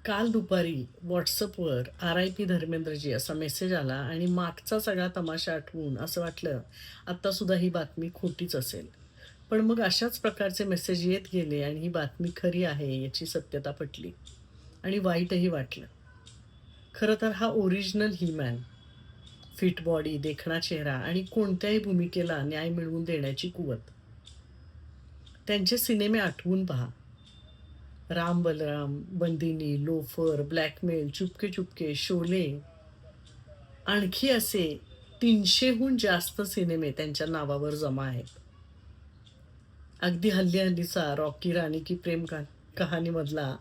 काल दुपारी WhatsAppवर RIP धर्मेंद्रजी असा मेसेज आला आणि मागचा सगळा तमाशा आठवून असं वाटलं, आत्तासुद्धा ही बातमी खोटीच असेल. पण मग अशाच प्रकारचे मेसेज येत गेले आणि ही बातमी खरी आहे याची सत्यता पटली आणि वाईटही वाटलं. खरं तर हा original he man, fit body, देखणा चेहरा आणि कोणत्याही भूमिकेला न्याय मिळवून देण्याची कुवत. त्यांचे सिनेमे आठवून पहा. राम बलराम, बंदिनी, लोफर, ब्लॅकमेल, चुपके चुपके, शोले, आणखी असे 300हून जास्त सिनेमे त्यांच्या नावावर जमा आहेत. अगदी हल्ली-हल्लीचा रॉकी रानी की कहाणीमधला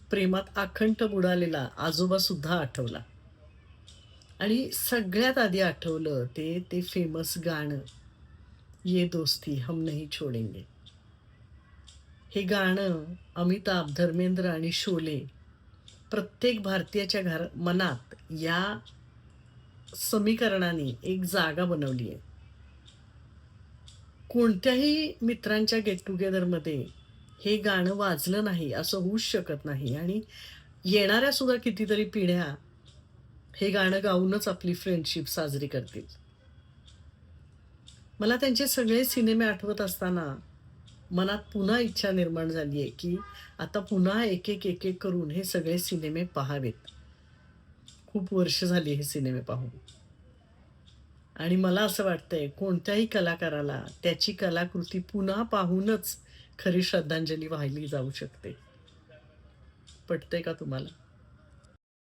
प्रेमात आकंठ बुडालेला आजोबासुद्धा आठवला. आणि सगळ्यात आधी आठवलं ते फेमस गाणं, "ये दोस्ती हम नहीं छोडेंगे." हे गाणं अमिताभ, धर्मेंद्र आणि शोले प्रत्येक भारतीयाच्या मनात या समीकरणाने एक जागा बनवली आहे. कोणत्याही मित्रांच्या गेट टुगेदरमध्ये हे गाणं वाजलं नाही असं होऊच शकत नाही आणि येणाऱ्या सुद्धा कितीतरी पिढ्या हे गाणं गाऊनच आपली फ्रेंडशिप साजरी करतील. मला त्यांचे सगळे सिनेमे आठवत असताना मनात पुन्हा इच्छा निर्माण झाली आहे, की आता पुन्हा एक-एक करून हे सगळे सिनेमे पहावेत. खूप वर्ष झाली हे सिनेमे पाहून. आणि मला असं वाटतंय कोणत्याही कलाकाराला त्याची कलाकृती पुन्हा पाहूनच खरी श्रद्धांजली वाहिली जाऊ शकते. पटतंय का तुम्हाला?